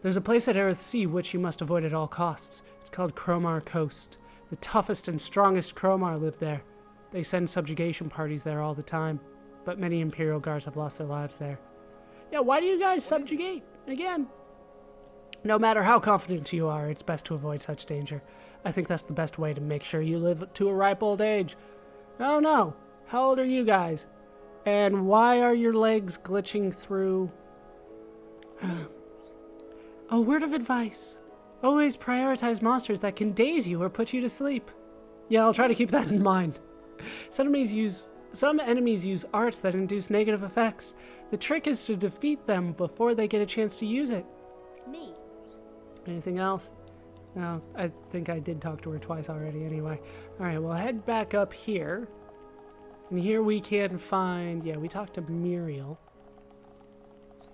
There's a place at Earthsea which you must avoid at all costs. It's called Cromar Coast. The toughest and strongest Cromar live there. They send subjugation parties there all the time, but many Imperial guards have lost their lives there. Yeah, why do you guys subjugate? Again. No matter how confident you are, it's best to avoid such danger. I think that's the best way to make sure you live to a ripe old age. Oh no. How old are you guys? And why are your legs glitching through? A word of advice. Always prioritize monsters that can daze you or put you to sleep. Yeah, I'll try to keep that in mind. Some enemies use arts that induce negative effects. The trick is to defeat them before they get a chance to use it. Me. Anything else? No, I think I did talk to her twice already anyway. Alright, we'll head back up here. And here we can find... Yeah, we talked to Muriel.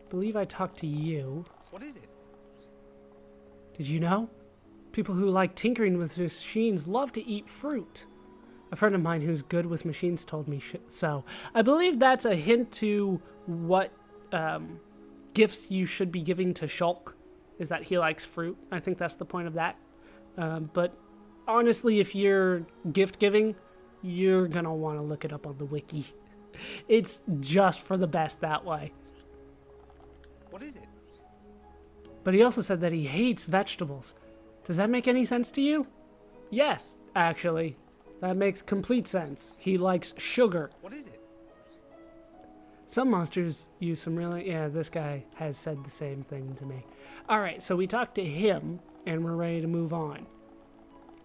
Believe I talked to you. What is it? Did you know? People who like tinkering with machines love to eat fruit. A friend of mine who's good with machines told me so. I believe that's a hint to what gifts you should be giving to Shulk, is that he likes fruit. I think that's the point of that. But honestly, if you're gift giving, you're gonna want to look it up on the wiki. It's just for the best that way. What is it? But he also said that he hates vegetables. Does that make any sense to you? Yes, actually. That makes complete sense. He likes sugar. What is it? Some monsters use some really... Yeah, this guy has said the same thing to me. Alright, so we talked to him, and we're ready to move on.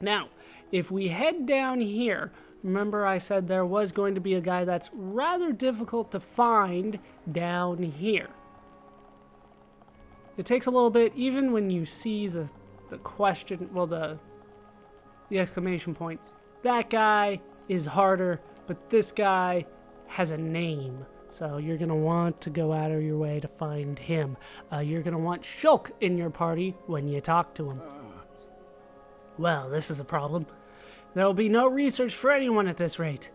Now, if we head down here, remember I said there was going to be a guy that's rather difficult to find down here. It takes a little bit, even when you see the question, well, the exclamation point. That guy is harder, but this guy has a name. So you're going to want to go out of your way to find him. You're going to want Shulk in your party when you talk to him. Well, this is a problem. There will be no research for anyone at this rate.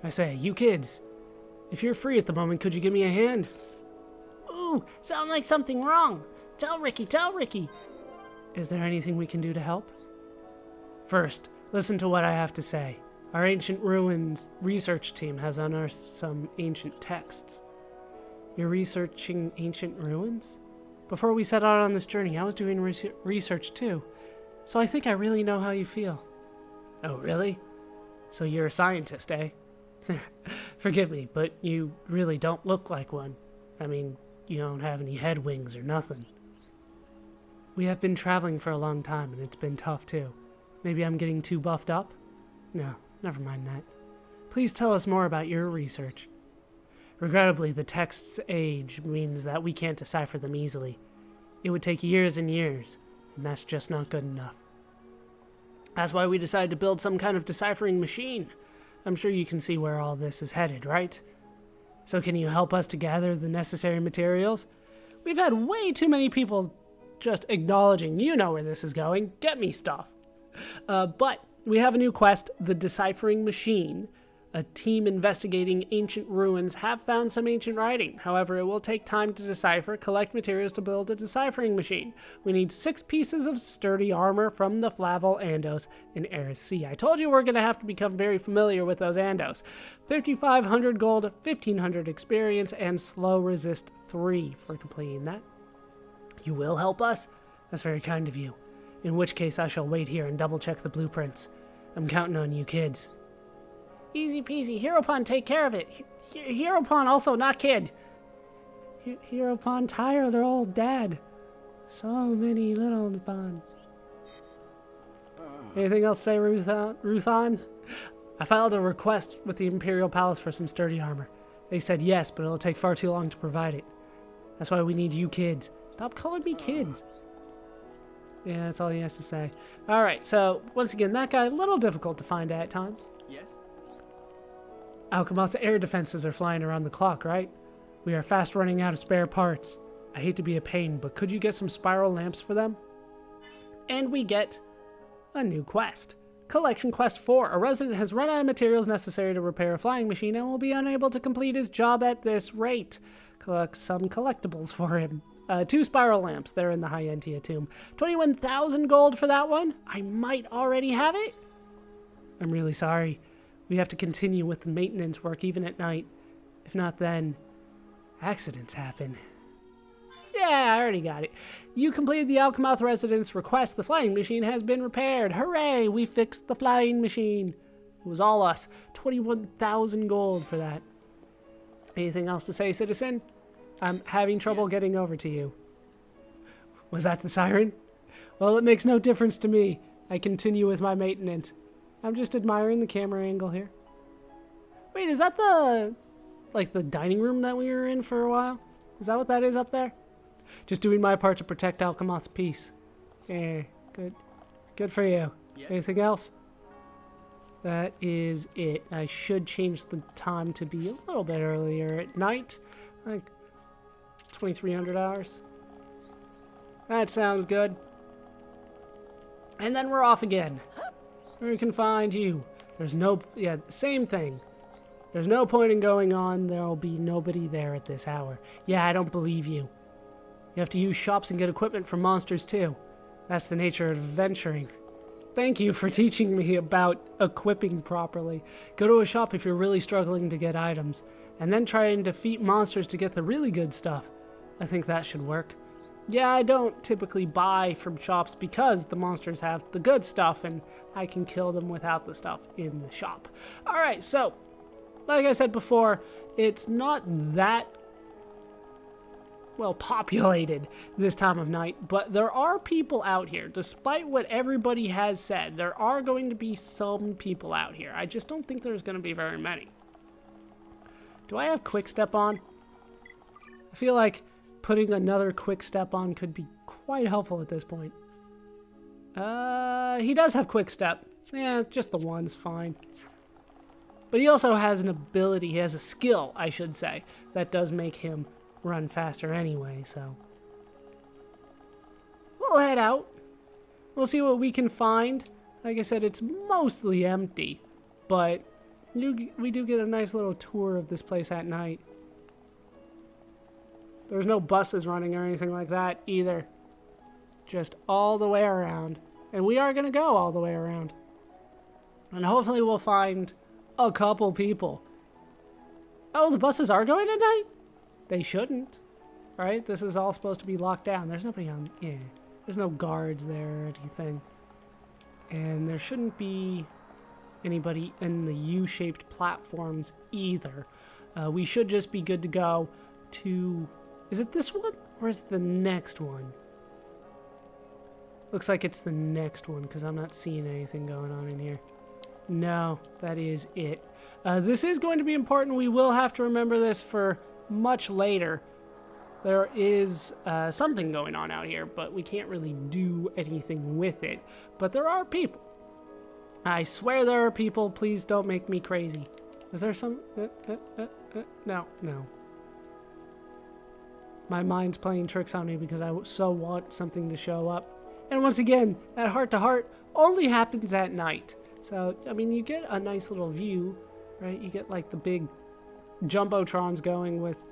I say, you kids, if you're free at the moment, could you give me a hand? Ooh, sound like something wrong. Tell Ricky, tell Ricky. Is there anything we can do to help? First, listen to what I have to say. Our Ancient Ruins research team has unearthed some ancient texts. You're researching ancient ruins? Before we set out on this journey, I was doing research too. So I think I really know how you feel. Oh, really? So you're a scientist, eh? Forgive me, but you really don't look like one. I mean, you don't have any head wings or nothing. We have been traveling for a long time, and it's been tough too. Maybe I'm getting too buffed up? No, never mind that. Please tell us more about your research. Regrettably, the text's age means that we can't decipher them easily. It would take years and years, and that's just not good enough. That's why we decided to build some kind of deciphering machine. I'm sure you can see where all this is headed, right? So can you help us to gather the necessary materials? We've had way too many people just acknowledging, you know where this is going, get me stuff. But we have a new quest, the Deciphering Machine. A team investigating ancient ruins have found some ancient writing. However, it will take time to decipher, collect materials to build a deciphering machine. We need 6 pieces of sturdy armor from the Flavel Andos in Earthsea. I told you we're going to have to become very familiar with those Andos. 5,500 gold, 1,500 experience, and slow resist 3 for completing that. You will help us? That's very kind of you. In which case I shall wait here and double check the blueprints. I'm counting on you kids. Easy peasy. Heropon, take care of it. Heropon also, not kid. Heropon, Tyre, they're all dad. So many little bonds. Anything else to say, Ruthan? I filed a request with the Imperial Palace for some sturdy armor. They said yes, but it'll take far too long to provide it. That's why we need you kids. Stop calling me kids. Yeah, that's all he has to say. Alright, so, once again, that guy, a little difficult to find at times. Yes? Alcamoth's air defenses are flying around the clock, right? We are fast running out of spare parts. I hate to be a pain, but could you get some spiral lamps for them? And we get a new quest. Collection Quest 4. A resident has run out of materials necessary to repair a flying machine and will be unable to complete his job at this rate. Collect some collectibles for him. 2 spiral lamps. They're in the Hyentia tomb. 21,000 gold for that one. I might already have it. I'm really sorry. We have to continue with the maintenance work even at night. If not, then accidents happen. Yeah, I already got it. You completed the Alcamoth residence request. The flying machine has been repaired. Hooray! We fixed the flying machine. It was all us. 21,000 gold for that. Anything else to say, citizen? I'm having trouble getting over to you. Was that the siren? Well, it makes no difference to me. I continue with my maintenance. I'm just admiring the camera angle here. Wait, is that the dining room that we were in for a while? Is that what that is up there? Just doing my part to protect Alcamoth's peace. Yeah, good. Good for you. Yes. Anything else? That is it. I should change the time to be a little bit earlier at night. Like 2,300 hours. That sounds good. And then we're off again. We can find you. There's no... Yeah, same thing. There's no point in going on. There'll be nobody there at this hour. Yeah, I don't believe you. You have to use shops and get equipment for monsters too. That's the nature of adventuring. Thank you for teaching me about equipping properly. Go to a shop if you're really struggling to get items, and then try and defeat monsters to get the really good stuff. I think that should work. Yeah, I don't typically buy from shops because the monsters have the good stuff and I can kill them without the stuff in the shop. Alright, so, like I said before, it's not that well populated this time of night, but there are people out here. Despite what everybody has said, there are going to be some people out here. I just don't think there's going to be very many. Do I have quick step on? I feel like putting another quick step on could be quite helpful at this point. He does have quick step. Yeah, just the one's fine. But he also has an ability, he has a skill, I should say, that does make him run faster anyway, so we'll head out. We'll see what we can find. Like I said, it's mostly empty, but we do get a nice little tour of this place at night. There's no buses running or anything like that either. Just all the way around. And we are going to go all the way around. And hopefully we'll find a couple people. Oh, the buses are going at night? They shouldn't, right? This is all supposed to be locked down. There's nobody on, yeah. There's no guards there or anything. And there shouldn't be anybody in the U-shaped platforms either. We should just be good to go to, is it this one or is it the next one? Looks like it's the next one because I'm not seeing anything going on in here. No, that is it. This is going to be important. We will have to remember this for much later. There is something going on out here, but we can't really do anything with it. But there are people. I swear there are people. Please don't make me crazy. Is there some... No. My mind's playing tricks on me because I so want something to show up. And once again, that heart-to-heart only happens at night. So, I mean, you get a nice little view, right? You get like the big jumbotrons going with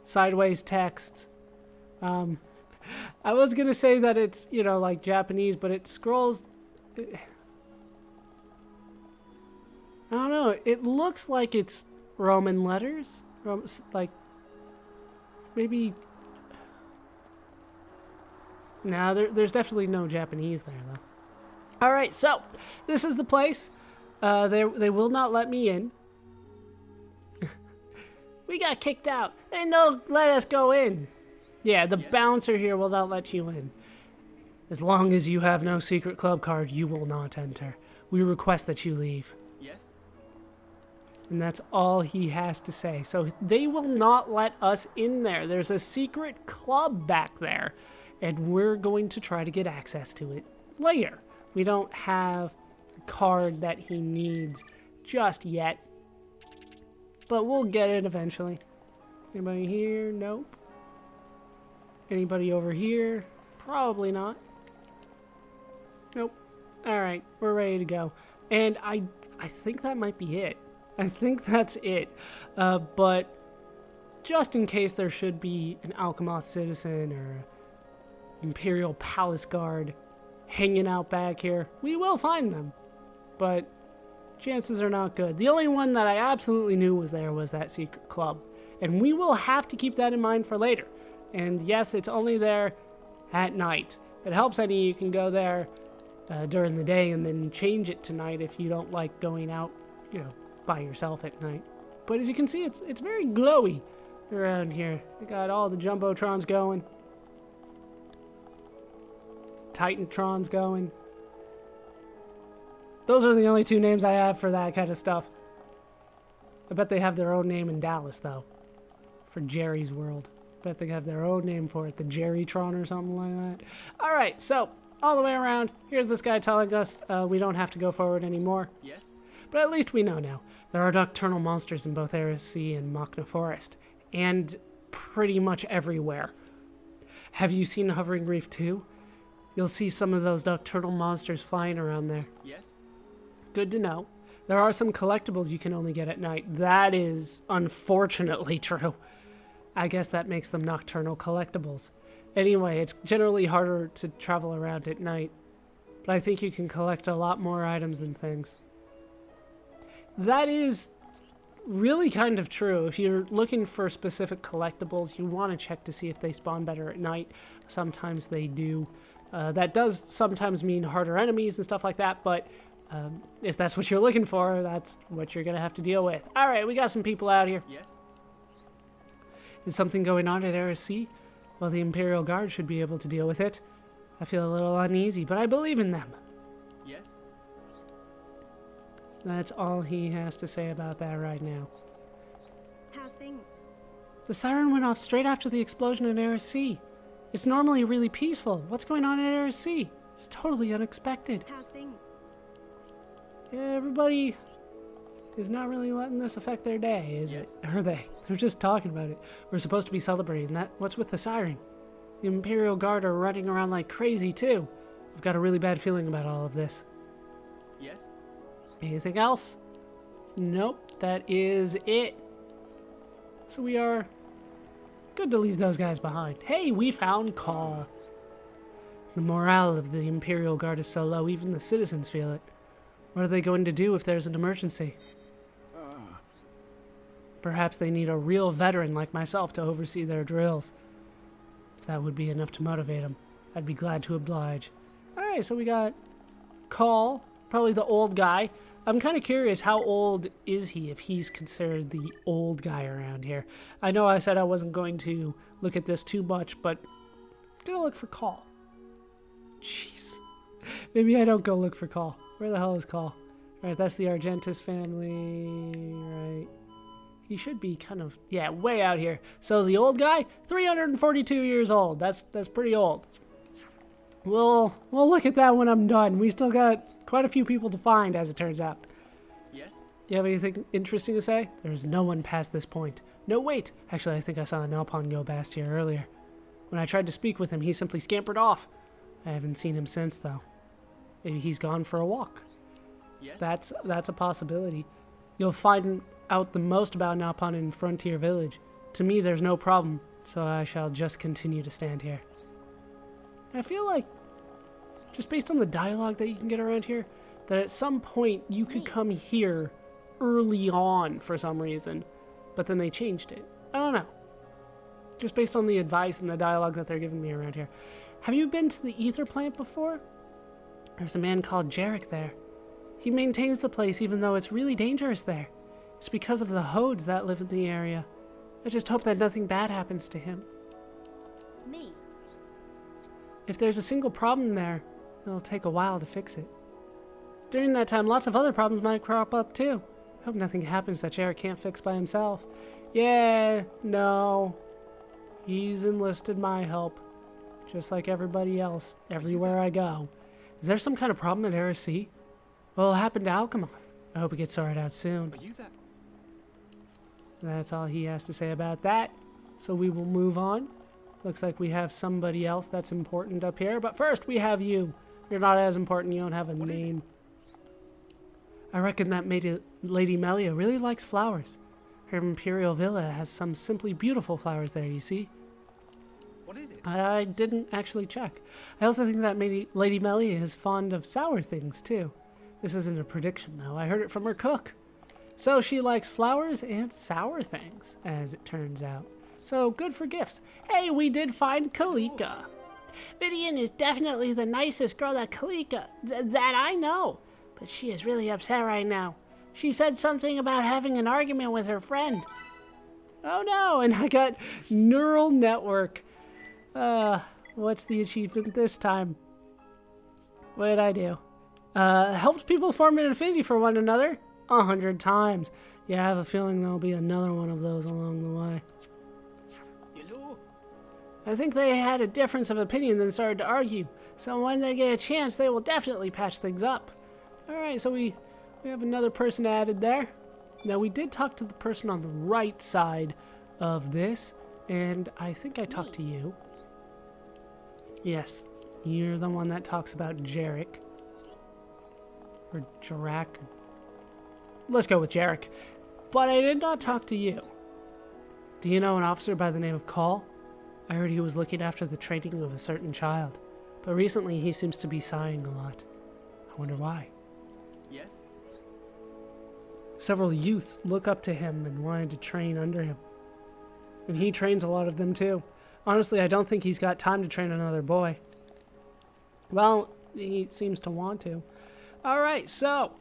sideways text. I was gonna say that it's, you know, like Japanese, but it scrolls. I don't know. It looks like it's Roman letters, like maybe. No, there's definitely no Japanese there though. All right, so this is the place. They will not let me in. We got kicked out. They no let us go in. Yeah, the bouncer here will not let you in. As long as you have no secret club card, you will not enter. We request that you leave. Yes. And that's all he has to say. So they will not let us in there. There's a secret club back there, and we're going to try to get access to it later. We don't have the card that he needs just yet. But we'll get it eventually. Anybody here? Nope. Anybody over here? Probably not. Nope. Alright, we're ready to go. And I think that might be it. I think that's it. But just in case there should be an Alcamoth citizen or an Imperial Palace guard hanging out back here. We will find them, but chances are not good. The only one that I absolutely knew was there was that secret club, and we will have to keep that in mind for later. And yes, it's only there at night. If it helps any, you can go there during the day and then change it to night if you don't like going out, you know, by yourself at night. But as you can see, it's very glowy around here. We got all the Jumbotrons going. Titantrons going. Those are the only two names I have for that kind of stuff. I bet they have their own name in Dallas, though. For Jerry's World. I bet they have their own name for it. The Jerrytron or something like that. Alright, so, all the way around, here's this guy telling us we don't have to go forward anymore. Yes? But at least we know now. There are nocturnal monsters in both Erisea and Machna Forest. And pretty much everywhere. Have you seen Hovering Reef 2? You'll see some of those nocturnal monsters flying around there. Yes? Good to know. There are some collectibles you can only get at night. That is unfortunately true. I guess that makes them nocturnal collectibles. Anyway, it's generally harder to travel around at night. But I think you can collect a lot more items and things. That is really kind of true. If you're looking for specific collectibles, you want to check to see if they spawn better at night. Sometimes they do. That does sometimes mean harder enemies and stuff like that, but if that's what you're looking for, that's what you're going to have to deal with. Alright, we got some people out here. Yes? Is something going on at Erisea? Well, the Imperial Guard should be able to deal with it. I feel a little uneasy, but I believe in them. Yes? That's all he has to say about that right now. How's things? The siren went off straight after the explosion at Erisea. It's normally really peaceful. What's going on at Erisea? It's totally unexpected. How's things? Yeah, everybody is not really letting this affect their day, is it? Are they? They're just talking about it. We're supposed to be celebrating that. What's with the siren? The Imperial Guard are running around like crazy, too. I've got a really bad feeling about all of this. Yes? Anything else? Nope, that is it. So we are good to leave those guys behind. Hey, we found Caw. The morale of the Imperial Guard is so low, even the citizens feel it. What are they going to do if there's an emergency? Perhaps they need a real veteran like myself to oversee their drills. If that would be enough to motivate them, I'd be glad to oblige. Alright, so we got Caw, probably the old guy. I'm kind of curious, how old is he if he's considered the old guy around here? I know I said I wasn't going to look at this too much, but I'm going to look for Caw. Jeez. Maybe I don't go look for Caw. Where the hell is Caw? Alright, that's the Argentis family, right? He should be kind of, yeah, way out here. So the old guy, 342 years old. That's pretty old. We'll look at that when I'm done. We still got quite a few people to find, as it turns out. Yes? Do you have anything interesting to say? There's no one past this point. No, wait. Actually, I think I saw an Alpon go past here earlier. When I tried to speak with him, he simply scampered off. I haven't seen him since, though. Maybe he's gone for a walk. Yes? That's a possibility. You'll find out the most about Alpon in Frontier Village. To me, there's no problem, so I shall just continue to stand here. I feel like, just based on the dialogue that you can get around here, that at some point you could come here early on for some reason, but then they changed it. I don't know. Just based on the advice and the dialogue that they're giving me around here. Have you been to the ether plant before? There's a man called Jarek there. He maintains the place even though it's really dangerous there. It's because of the Hodes that live in the area. I just hope that nothing bad happens to him. Me? If there's a single problem there, it'll take a while to fix it. During that time, lots of other problems might crop up too. Hope nothing happens that Jarek can't fix by himself. Yeah, no. He's enlisted my help. Just like everybody else, everywhere I go. Is there some kind of problem at Erisea? What'll happen to Alcamoth? I hope it gets sorted out soon. Are you that? That's all he has to say about that. So we will move on. Looks like we have somebody else that's important up here. But first, we have you. You're not as important. You don't have a name. I reckon that Lady Melia really likes flowers. Her Imperial Villa has some simply beautiful flowers there, you see. What is it? I didn't actually check. I also think that Lady Melly is fond of sour things, too. This isn't a prediction, though. I heard it from her cook. So she likes flowers and sour things, as it turns out. So good for gifts. Hey, we did find Kalika. Vivian is definitely the nicest girl that that I know. But she is really upset right now. She said something about having an argument with her friend. Oh no, and I got neural network. What's the achievement this time? What did I do? Helped people form an affinity for one another 100 times. Yeah, I have a feeling there'll be another one of those along the way. Hello? I think they had a difference of opinion and started to argue. So when they get a chance, they will definitely patch things up. Alright, so we have another person added there. Now, we did talk to the person on the right side of this, and I think I talked to you. Yes, you're the one that talks about Jarek. Or Jarak. Let's go with Jarek. But I did not talk to you. Do you know an officer by the name of Call? I heard he was looking after the training of a certain child. But recently he seems to be sighing a lot. I wonder why. Yes? Several youths look up to him and wanted to train under him. And he trains a lot of them too. Honestly, I don't think he's got time to train another boy. Well, he seems to want to. Alright, so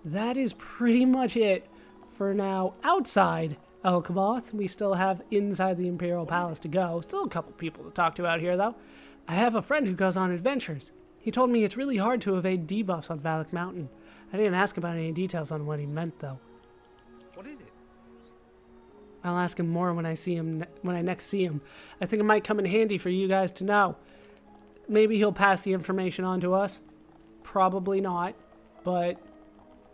that is pretty much it for now outside Alcamoth. We still have inside the Imperial Palace to go. Still a couple people to talk to out here, though. I have a friend who goes on adventures. He told me it's really hard to evade debuffs on Valak Mountain. I didn't ask about any details on what he meant, though. What is it? I'll ask him more when I next see him. I think it might come in handy for you guys to know. Maybe he'll pass the information on to us. Probably not, but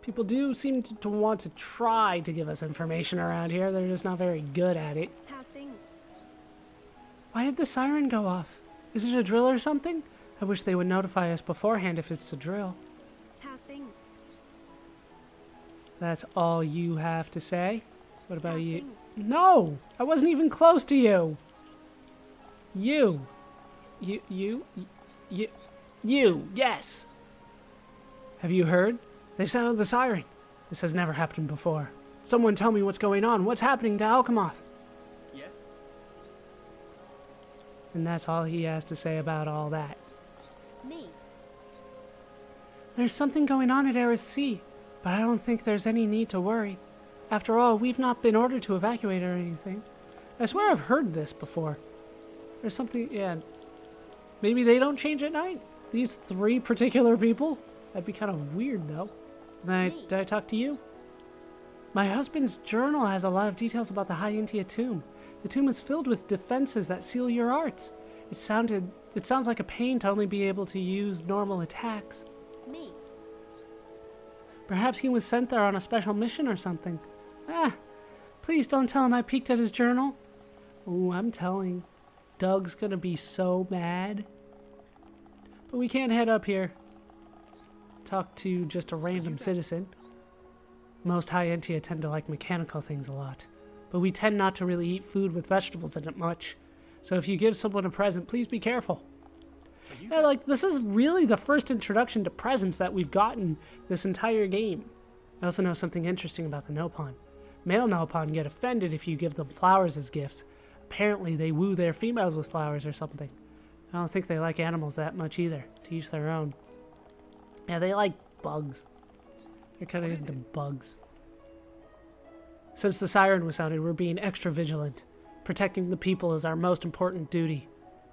people do seem to want to try to give us information around here. They're just not very good at it. How's things? Why did the siren go off? Is it a drill or something? I wish they would notify us beforehand if it's a drill. How's things? That's all you have to say? What about How's you? things? No! I wasn't even close to you! You, yes! Have you heard? They've sounded the siren. This has never happened before. Someone tell me what's going on. What's happening to Alcamoth? Yes? And that's all he has to say about all that. Me? There's something going on at Aerith Sea, but I don't think there's any need to worry. After all, we've not been ordered to evacuate or anything. I swear I've heard this before. There's something, yeah. Maybe they don't change at night? These 3 particular people? That'd be kind of weird, though. Did I talk to you? My husband's journal has a lot of details about the High Intia tomb. The tomb is filled with defenses that seal your arts. It sounds like a pain to only be able to use normal attacks. Me? Perhaps he was sent there on a special mission or something. Please don't tell him I peeked at his journal. Ooh, I'm telling. Doug's gonna be so mad. But we can't head up here. Talk to just a random citizen. Most High Entia tend to like mechanical things a lot. But we tend not to really eat food with vegetables in it much. So if you give someone a present, please be careful. Yeah, like, this is really the first introduction to presents that we've gotten this entire game. I also know something interesting about the Nopon. Male Nopon get offended if you give them flowers as gifts. Apparently they woo their females with flowers or something. I don't think they like animals that much either, to each their own. Yeah, they like bugs. They're kind of into bugs. Since the siren was sounded, we're being extra vigilant. Protecting the people is our most important duty.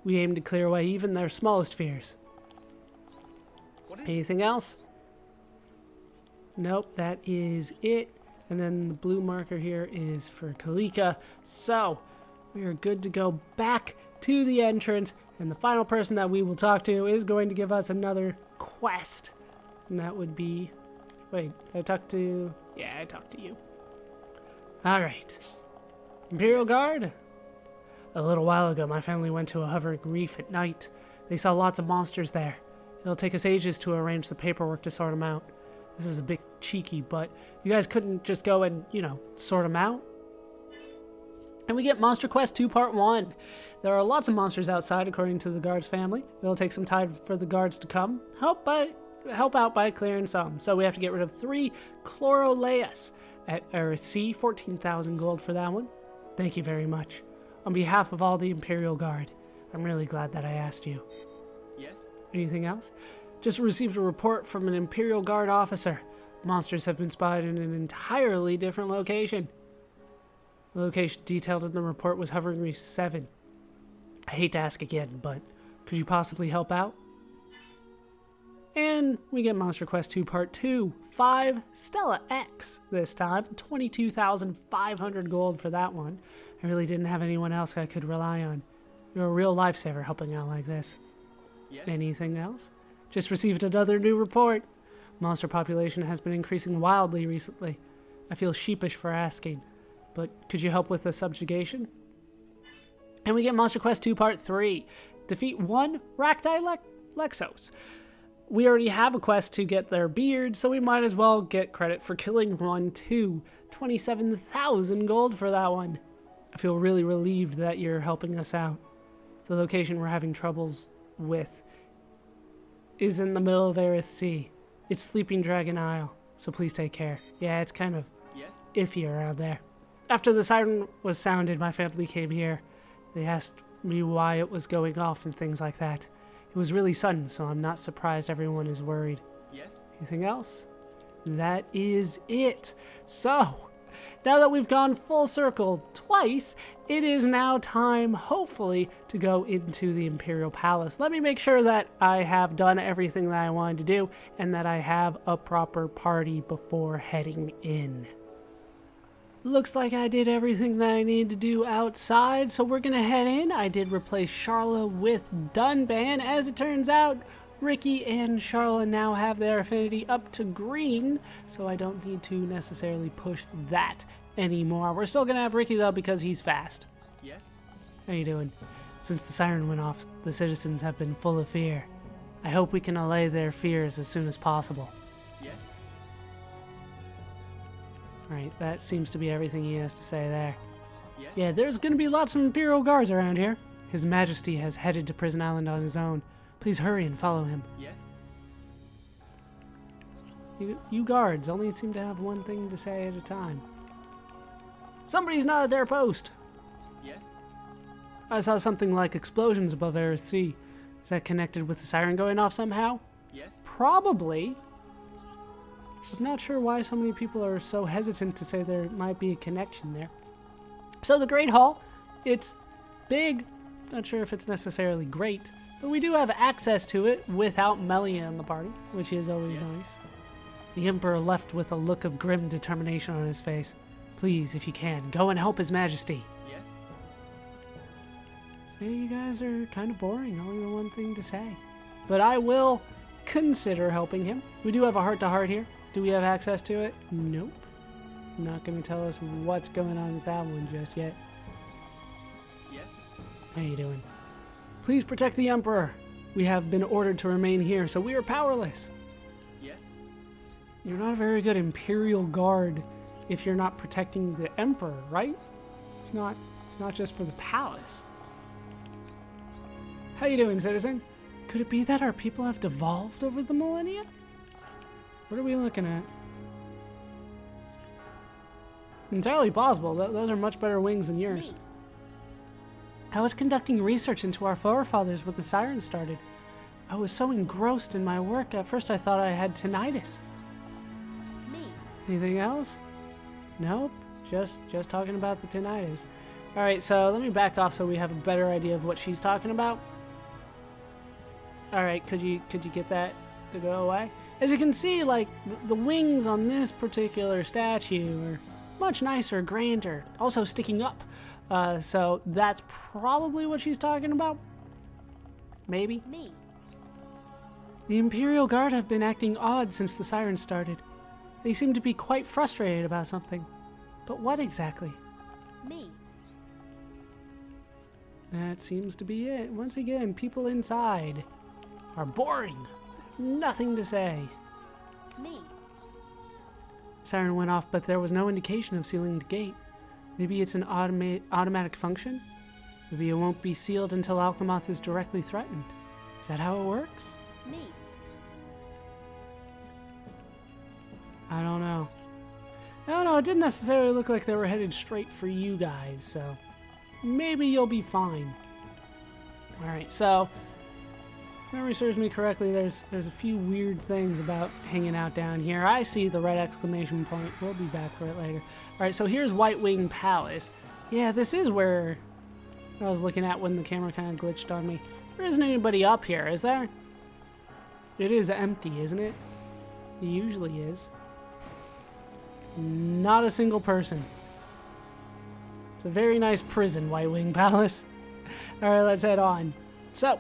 We aim to clear away even their smallest fears. Anything else? Nope, that is it. And then the blue marker here is for Kalika. So, we are good to go back to the entrance. And the final person that we will talk to is going to give us another quest. And that would be... Wait, did I talk to... Yeah, I talked to you. Alright. Imperial Guard? A little while ago, my family went to a hovering reef at night. They saw lots of monsters there. It'll take us ages to arrange the paperwork to sort them out. This is a bit cheeky, but you guys couldn't just go and, sort them out? And we get Monster Quest 2 Part 1. There are lots of monsters outside, according to the guards family. It'll take some time for the guards to come. Help out by clearing some. So we have to get rid of 3 Chloroleus at Earth C. 14,000 gold for that one. Thank you very much. On behalf of all the Imperial Guard, I'm really glad that I asked you. Yes? Anything else? Just received a report from an Imperial Guard officer. Monsters have been spotted in an entirely different location. The location detailed in the report was Hovering Reef 7. I hate to ask again, but could you possibly help out? And we get Monster Quest 2 Part 2, 5 Stella X this time. 22,500 gold for that one. I really didn't have anyone else I could rely on. You're a real lifesaver helping out like this. Yes? Anything else? Just received another new report. Monster population has been increasing wildly recently. I feel sheepish for asking, but could you help with the subjugation? And we get Monster Quest 2 Part 3. Defeat 1 Racti Lexos. We already have a quest to get their beard, so we might as well get credit for killing one too. 27,000 gold for that one. I feel really relieved that you're helping us out. The location we're having troubles with is in the middle of Aerith Sea. It's Sleeping Dragon Isle, so please take care. Yeah, it's kind of Yes? iffy around there. After the siren was sounded, my family came here. They asked me why it was going off and things like that. It was really sudden, so I'm not surprised everyone is worried. Yes? Anything else? That is it. So, now that we've gone full circle twice, it is now time, hopefully, to go into the Imperial Palace. Let me make sure that I have done everything that I wanted to do and that I have a proper party before heading in. Looks like I did everything that I need to do outside, so we're gonna head in. I did replace Charla with Dunban. As it turns out, Ricky and Charla now have their affinity up to green, so I don't need to necessarily push that anymore. We're still gonna have Ricky though because he's fast. Yes? How you doing? Since the siren went off, the citizens have been full of fear. I hope we can allay their fears as soon as possible. Yes? Right, that seems to be everything he has to say there. Yes? Yeah, there's gonna be lots of Imperial guards around here. His Majesty has headed to Prison Island on his own. Please hurry and follow him. Yes? You guards only seem to have one thing to say at a time. Somebody's not at their post. Yes? I saw something like explosions above Aerith Sea. Is that connected with the siren going off somehow? Yes? Probably. I'm not sure why so many people are so hesitant to say there might be a connection there. So the Great Hall, it's big. Not sure if it's necessarily great, but we do have access to it without Melia in the party, which is always nice. The Emperor left with a look of grim determination on his face. Please, if you can, go and help His Majesty. Yes? Yeah, you guys are kind of boring, only the one thing to say. But I will consider helping him. We do have a heart-to-heart here. Do we have access to it? Nope. Not going to tell us what's going on with that one just yet. Yes? How you doing? Please protect the Emperor. We have been ordered to remain here, so we are powerless. Yes? You're not a very good Imperial Guard if you're not protecting the Emperor, right? It's not just for the palace. How you doing, citizen? Could it be that our people have devolved over the millennia? What are we looking at? Entirely possible. Those are much better wings than yours. Me. I was conducting research into our forefathers when the siren started. I was so engrossed in my work, at first I thought I had tinnitus. Me. Anything else? Nope. Just talking about the tinnitus. Alright, so let me back off so we have a better idea of what she's talking about. Alright, could you get that to go away? As you can see, like, the wings on this particular statue are much nicer, grander, also sticking up. So that's probably what she's talking about. Maybe. Me. The Imperial Guard have been acting odd since the siren started. They seem to be quite frustrated about something. But what exactly? Me. That seems to be it. Once again, people inside are boring. Nothing to say. Me. Siren went off, but there was no indication of sealing the gate. Maybe it's an automatic function? Maybe it won't be sealed until Alcamoth is directly threatened. Is that how it works? Me. I don't know. I don't know, it didn't necessarily look like they were headed straight for you guys, so maybe you'll be fine. Alright, so if memory serves me correctly, there's a few weird things about hanging out down here. I see the red exclamation point. We'll be back for it later. Alright, so here's White Wing Palace. Yeah, this is where I was looking at when the camera kind of glitched on me. There isn't anybody up here, is there? It is empty, isn't it? It usually is. Not a single person. It's a very nice prison, White Wing Palace. Alright, let's head on. So,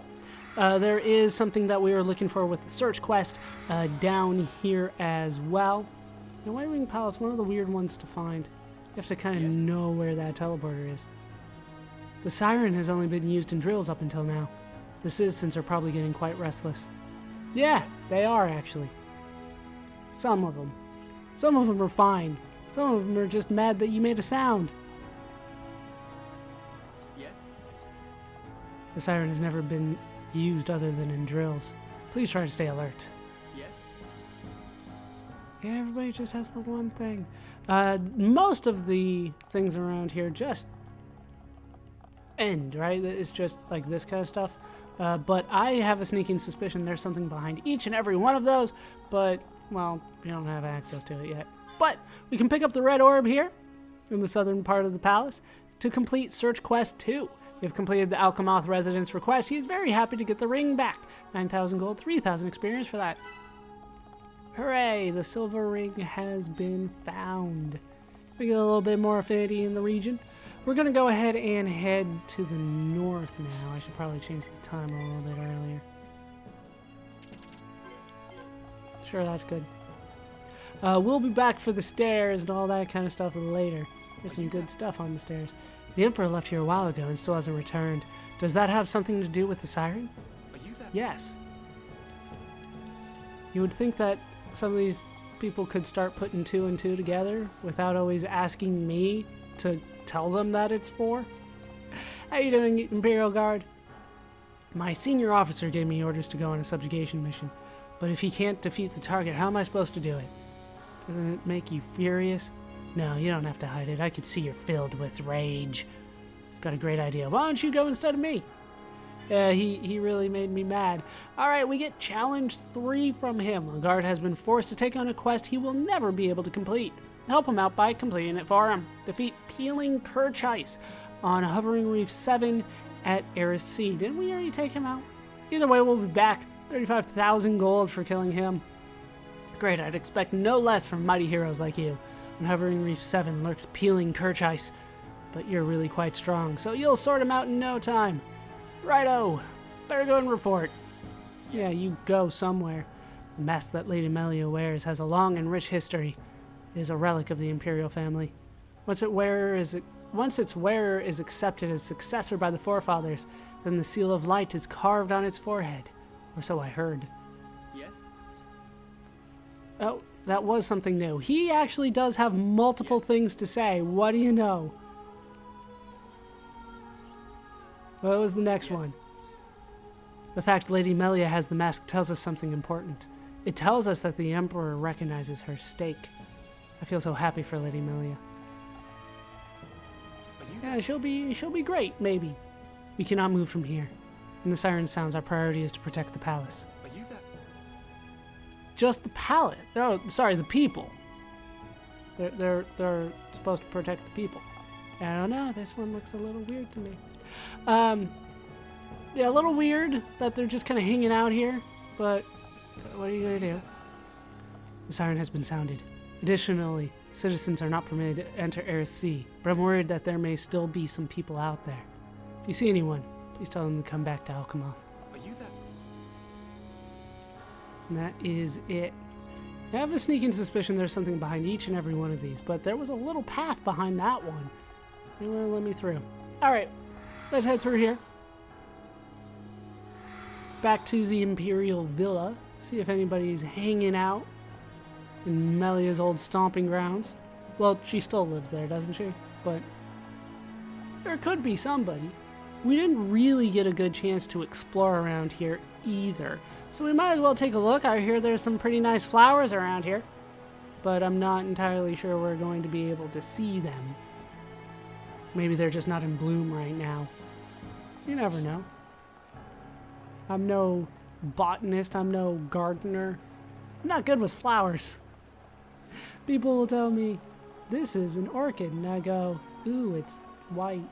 there is something that we were looking for with the search quest down here as well. The White Wing Palace, one of the weird ones to find. You have to kind of know where that teleporter is. The siren has only been used in drills up until now. The citizens are probably getting quite restless. Yeah, they are actually. Some of them. Some of them are fine. Some of them are just mad that you made a sound. Yes? The siren has never been used other than in drills. Please try to stay alert. Yes? Yeah, everybody just has the one thing. Most of the things around here just end, right? It's just like this kind of stuff. But I have a sneaking suspicion there's something behind each and every one of those, but, well, we don't have access to it yet. But we can pick up the red orb here in the southern part of the palace to complete Search Quest 2. You've completed the Alcamoth residence request. He is very happy to get the ring back. 9,000 gold, 3,000 experience for that. Hooray, the silver ring has been found. We get a little bit more affinity in the region. We're going to go ahead and head to the north now. I should probably change the time a little bit earlier. Sure, that's good. We'll be back for the stairs and all that kind of stuff later. There's some good stuff on the stairs. The Emperor left here a while ago and still hasn't returned. Does that have something to do with the siren? Are you that? Yes. You would think that some of these people could start putting two and two together without always asking me to tell them that it's for. How you doing, Imperial Guard? My senior officer gave me orders to go on a subjugation mission, but if he can't defeat the target, how am I supposed to do it? Doesn't it make you furious? No, you don't have to hide it. I could see you're filled with rage. I've got a great idea. Why don't you go instead of me? He really made me mad. Alright, we get challenge 3 from him. A guard has been forced to take on a quest he will never be able to complete. Help him out by completing it for him. Defeat Peeling Kerchice on Hovering Reef 7 at Eris Sea. Didn't we already take him out? Either way, we'll be back. 35,000 gold for killing him. Great, I'd expect no less from mighty heroes like you. On Hovering Reef 7 lurks Peeling Kerchice, but you're really quite strong, so you'll sort him out in no time. Righto, better go and report. Yeah, you go somewhere. The mask that Lady Melia wears has a long and rich history. It is a relic of the Imperial family. Once its wearer is accepted as successor by the forefathers, then the seal of light is carved on its forehead. Or so I heard. Yes? Oh, that was something new. He actually does have multiple things to say. What do you know? What was the next one? The fact Lady Melia has the mask tells us something important. It tells us that the Emperor recognizes her stake. I feel so happy for Lady Melia. Yeah, she'll be great, maybe. We cannot move from here. When the siren sounds, our priority is to protect the palace. Are you that? Just the palace. Oh, sorry, the people. They're supposed to protect the people. I don't know. This one looks a little weird to me. Yeah, a little weird that they're just kind of hanging out here. But what are you gonna do? The siren has been sounded. Additionally, citizens are not permitted to enter Eris Sea, but I'm worried that there may still be some people out there. If you see anyone, please tell them to come back to Alcamoth. Are you that? And that is it. I have a sneaking suspicion there's something behind each and every one of these, but there was a little path behind that one. They wouldn't let me through. Alright, let's head through here. Back to the Imperial Villa. See if anybody's hanging out in Melia's old stomping grounds. Well, she still lives there, doesn't she? But There could be somebody. We didn't really get a good chance to explore around here either. So we might as well take a look. I hear there's some pretty nice flowers around here, but I'm not entirely sure we're going to be able to see them. Maybe they're just not in bloom right now. You never know. I'm no botanist, I'm no gardener. I'm not good with flowers. People will tell me, this is an orchid, and I go, ooh, it's white.